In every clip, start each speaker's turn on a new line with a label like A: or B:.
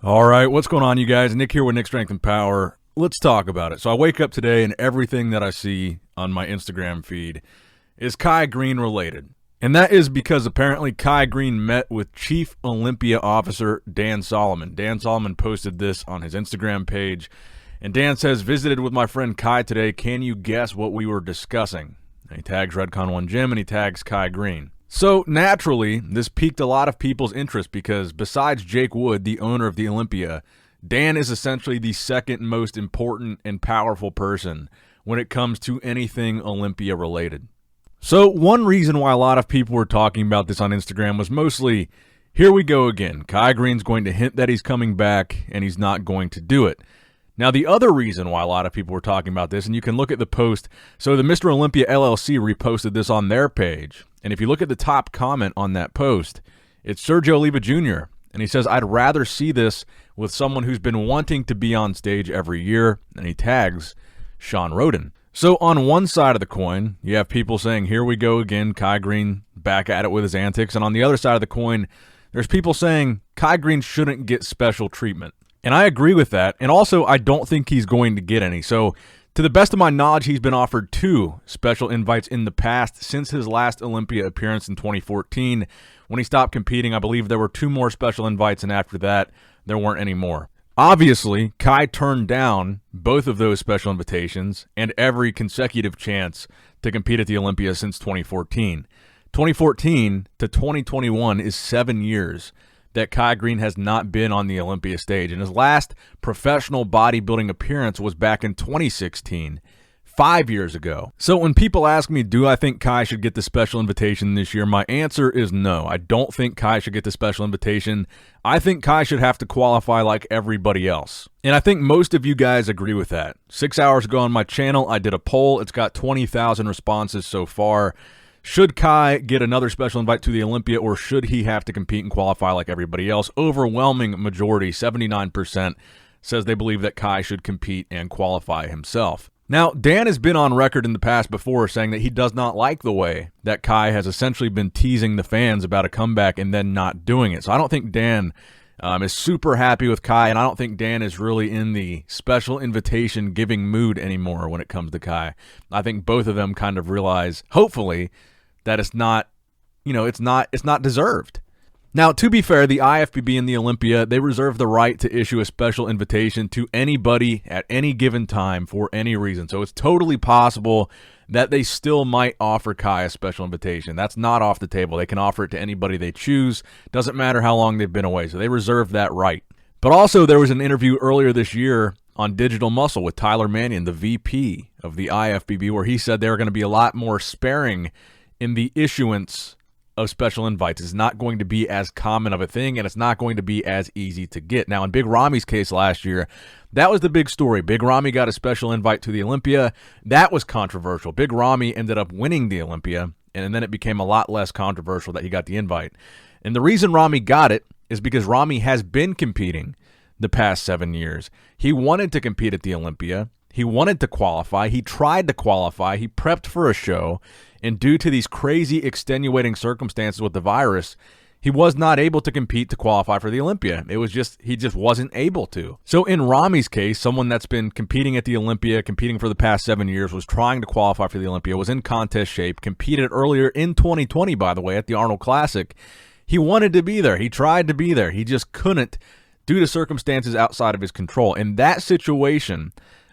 A: All right, what's going on, you guys? Nick here with Nick Strength and Power. Let's talk about it. So I wake up today and everything that I see on my Instagram feed is Kai Greene related. And that is because apparently Kai Greene met with Chief Olympia Officer Dan Solomon. Dan Solomon posted this on his Instagram page. And Dan says, visited with my friend Kai today. Can you guess what we were discussing? And he tags Redcon 1 Gym and he tags Kai Greene. So naturally, this piqued a lot of people's interest because besides Jake Wood, the owner of the Olympia, Dan is essentially the second most important and powerful person when it comes to anything Olympia related. So one reason why a lot of people were talking about this on Instagram was mostly, here we go again. Kai Greene's going to hint that he's coming back and he's not going to do it. Now, the other reason why a lot of people were talking about this, and you can look at the post, so the Mr. Olympia LLC reposted this on their page, and if you look at the top comment on that post, it's Sergio Oliva Jr., and he says, I'd rather see this with someone who's been wanting to be on stage every year, and he tags Sean Roden. So on one side of the coin, you have people saying, here we go again, Kai Greene back at it with his antics, and on the other side of the coin, there's people saying Kai Greene shouldn't get special treatment. And I agree with that, and also I don't think he's going to get any. So to the best of my knowledge, he's been offered 2 special invites in the past since his last Olympia appearance in 2014. When he stopped competing, I believe there were 2 more special invites, and after that, there weren't any more. Obviously, Kai turned down both of those special invitations and every consecutive chance to compete at the Olympia since 2014. 2014 to 2021 is 7 years that Kai Greene has not been on the Olympia stage. And his last professional bodybuilding appearance was back in 2016, 5 years ago. So when people ask me, do I think Kai should get the special invitation this year? My answer is no. I don't think Kai should get the special invitation. I think Kai should have to qualify like everybody else. And I think most of you guys agree with that. 6 hours ago on my channel, I did a poll. It's got 20,000 responses so far. Should Kai get another special invite to the Olympia, or should he have to compete and qualify like everybody else? Overwhelming majority, 79%, says they believe that Kai should compete and qualify himself. Now, Dan has been on record in the past before saying that he does not like the way that Kai has essentially been teasing the fans about a comeback and then not doing it. So I don't think Dan is super happy with Kai, and I don't think Dan is really in the special invitation giving mood anymore when it comes to Kai. I think both of them kind of realize, hopefully, that it's not, it's not deserved. Now, to be fair, the IFBB and the Olympia, they reserve the right to issue a special invitation to anybody at any given time for any reason. So it's totally possible that they still might offer Kai a special invitation. That's not off the table. They can offer it to anybody they choose. Doesn't matter how long they've been away. So they reserve that right. But also there was an interview earlier this year on Digital Muscle with Tyler Mannion, the VP of the IFBB, where he said they were going to be a lot more sparing in the issuance of special invites. It's not going to be as common of a thing, and it's not going to be as easy to get. Now, in Big Rami's case last year, that was the big story. Big Rami got a special invite to the Olympia. That was controversial. Big Rami ended up winning the Olympia, and then it became a lot less controversial that he got the invite. And the reason Rami got it is because Rami has been competing the past 7 years. He wanted to compete at the Olympia. He wanted to qualify. He tried to qualify. He prepped for a show. And due to these crazy extenuating circumstances with the virus, he was not able to compete to qualify for the Olympia. He just wasn't able to. So in Rami's case, someone that's been competing at the Olympia, competing for the past 7 years, was trying to qualify for the Olympia, was in contest shape, competed earlier in 2020, by the way, at the Arnold Classic. He wanted to be there. He tried to be there. He just couldn't due to circumstances outside of his control. In that situation,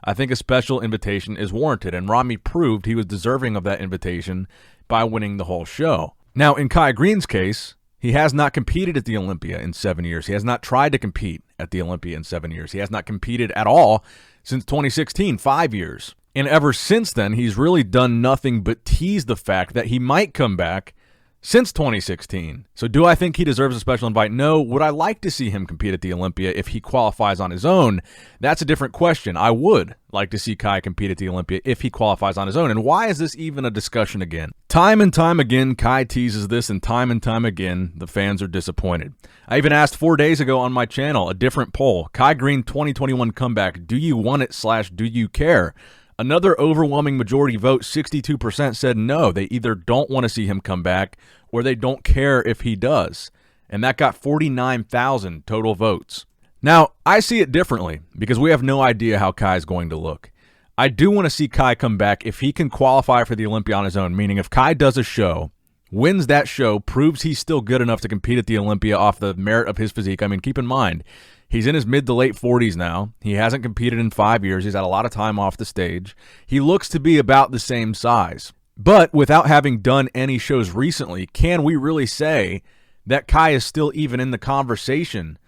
A: I think a special invitation is warranted, and Rami proved he was deserving of that invitation by winning the whole show. Now, in Kai Greene's case, he has not competed at the Olympia in 7 years. He has not tried to compete at the Olympia in 7 years. He has not competed at all since 2016, 5 years. And ever since then, he's really done nothing but tease the fact that he might come back since 2016. So do I think he deserves a special invite? No. Would I like to see him compete at the Olympia if he qualifies on his own? That's a different question. I would like to see Kai compete at the Olympia if he qualifies on his own. And why is this even a discussion again? Time and time again, Kai teases this, and time again, the fans are disappointed. I even asked 4 days ago on my channel, a different poll, Kai Greene 2021 comeback, do you want it / do you care? Another overwhelming majority vote, 62%, said no. They either don't want to see him come back or they don't care if he does. And that got 49,000 total votes. Now, I see it differently because we have no idea how Kai is going to look. I do want to see Kai come back if he can qualify for the Olympia on his own, meaning if Kai does a show, wins that show, proves he's still good enough to compete at the Olympia off the merit of his physique. I mean, keep in mind, he's in his mid to late 40s now. He hasn't competed in 5 years. He's had a lot of time off the stage. He looks to be about the same size. But without having done any shows recently, can we really say that Kai is still even in the conversation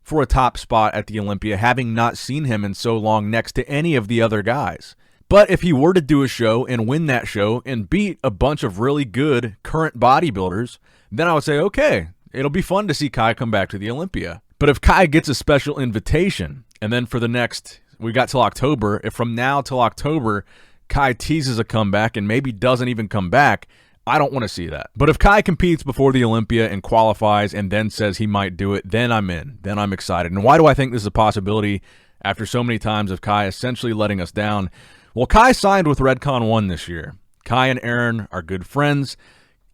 A: for a top spot at the Olympia, having not seen him in so long next to any of the other guys? But if he were to do a show and win that show and beat a bunch of really good current bodybuilders, then I would say, okay, it'll be fun to see Kai come back to the Olympia. But if Kai gets a special invitation, and then for the next, we got till October, if from now till October, Kai teases a comeback and maybe doesn't even come back, I don't want to see that. But if Kai competes before the Olympia and qualifies and then says he might do it, then I'm in. Then I'm excited. And why do I think this is a possibility after so many times of Kai essentially letting us down? Well, Kai signed with Redcon 1 this year. Kai and Aaron are good friends.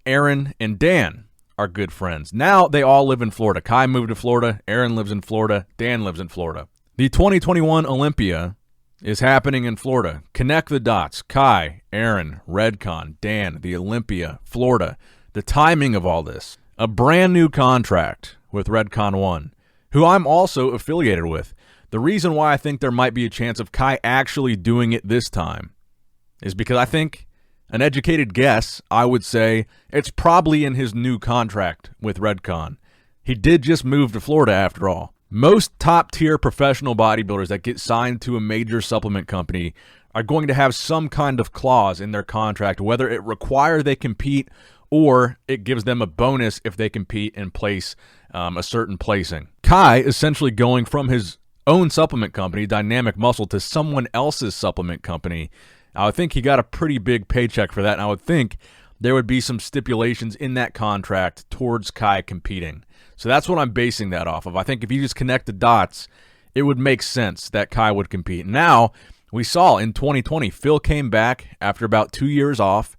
A: Aaron and Dan are good friends. Now they all live in Florida. Kai moved to Florida. Aaron lives in Florida. Dan lives in Florida. The 2021 Olympia is happening in Florida. Connect the dots. Kai, Aaron, Redcon, Dan, the Olympia, Florida. The timing of all this. A brand new contract with Redcon 1, who I'm also affiliated with. The reason why I think there might be a chance of Kai actually doing it this time is because I think, an educated guess, I would say it's probably in his new contract with Redcon. He did just move to Florida after all. Most top-tier professional bodybuilders that get signed to a major supplement company are going to have some kind of clause in their contract, whether it requires they compete or it gives them a bonus if they compete and place a certain placing. Kai essentially going from his own supplement company, Dynamic Muscle, to someone else's supplement company. I would think he got a pretty big paycheck for that, and I would think there would be some stipulations in that contract towards Kai competing. So that's what I'm basing that off of. I think if you just connect the dots, it would make sense that Kai would compete. Now, we saw in 2020, Phil came back after about 2 years off,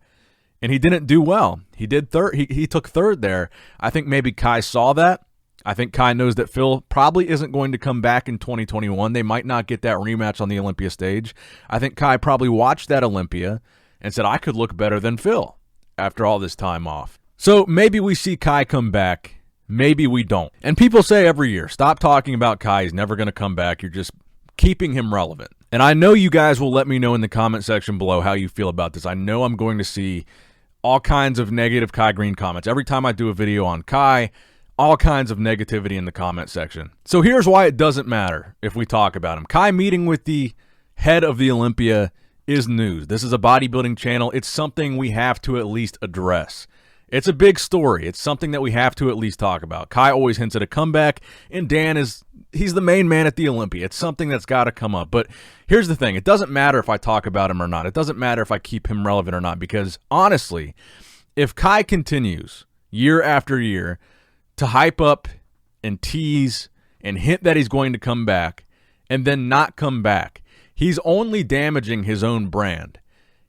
A: and he didn't do well. He did third. He took third there. I think maybe Kai saw that. I think Kai knows that Phil probably isn't going to come back in 2021. They might not get that rematch on the Olympia stage. I think Kai probably watched that Olympia and said, I could look better than Phil after all this time off. So maybe we see Kai come back. Maybe we don't. And people say every year, stop talking about Kai. He's never going to come back. You're just keeping him relevant. And I know you guys will let me know in the comment section below how you feel about this. I know I'm going to see all kinds of negative Kai Greene comments. Every time I do a video on Kai, all kinds of negativity in the comment section. So here's why it doesn't matter if we talk about him. Kai meeting with the head of the Olympia is news. This is a bodybuilding channel. It's something we have to at least address. It's a big story. It's something that we have to at least talk about. Kai always hints at a comeback, and Dan he's the main man at the Olympia. It's something that's got to come up. But here's the thing. It doesn't matter if I talk about him or not. It doesn't matter if I keep him relevant or not, because honestly, if Kai continues year after year to hype up and tease and hint that he's going to come back and then not come back, he's only damaging his own brand.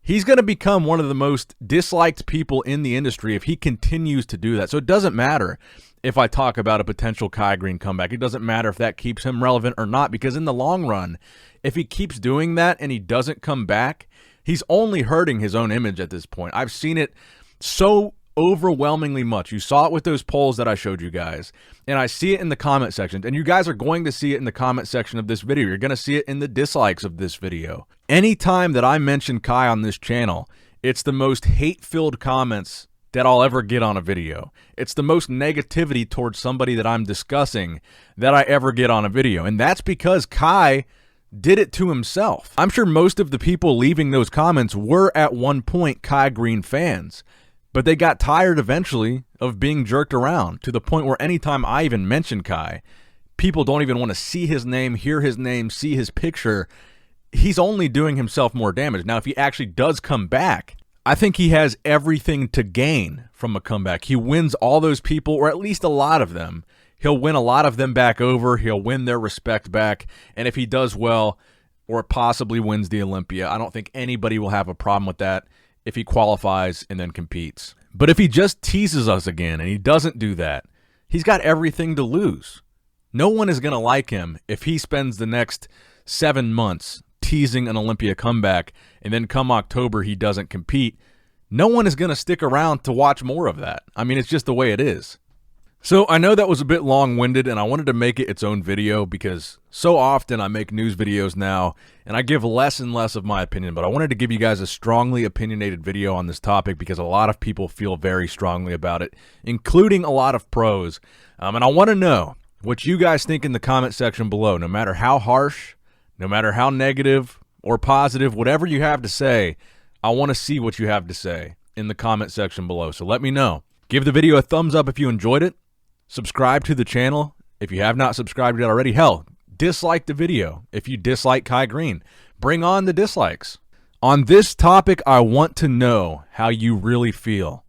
A: He's going to become one of the most disliked people in the industry if he continues to do that. So it doesn't matter if I talk about a potential Kai Greene comeback. It doesn't matter if that keeps him relevant or not, because in the long run, if he keeps doing that and he doesn't come back, he's only hurting his own image at this point. I've seen it so overwhelmingly much. You saw it with those polls that I showed you guys, and I see it in the comment sections, and you guys are going to see it in the comment section of this video. You're going to see it in the dislikes of this video. Anytime that I mention Kai on this channel, it's the most hate-filled comments that I'll ever get on a video. It's the most negativity towards somebody that I'm discussing that I ever get on a video, and that's because Kai did it to himself. I'm sure most of the people leaving those comments were at one point Kai Greene fans, but they got tired eventually of being jerked around to the point where anytime I even mention Kai, people don't even want to see his name, hear his name, see his picture. He's only doing himself more damage. Now, if he actually does come back, I think he has everything to gain from a comeback. He wins all those people, or at least a lot of them. He'll win a lot of them back over. He'll win their respect back. And if he does well, or possibly wins the Olympia, I don't think anybody will have a problem with that if he qualifies and then competes. But if he just teases us again and he doesn't do that, he's got everything to lose. No one is going to like him if he spends the next 7 months teasing an Olympia comeback, and then come October he doesn't compete. No one is going to stick around to watch more of that. I mean, it's just the way it is. So I know that was a bit long-winded, and I wanted to make it its own video because so often I make news videos now, and I give less and less of my opinion, but I wanted to give you guys a strongly opinionated video on this topic because a lot of people feel very strongly about it, including a lot of pros. And I want to know what you guys think in the comment section below, no matter how harsh, no matter how negative or positive, whatever you have to say, I want to see what you have to say in the comment section below. So let me know. Give the video a thumbs up if you enjoyed it. Subscribe to the channel if you have not subscribed yet already. Hell, dislike the video if you dislike Kai Greene. Bring on the dislikes. On this topic, I want to know how you really feel.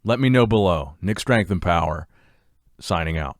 A: Let me know below. Nick Strength and Power, signing out.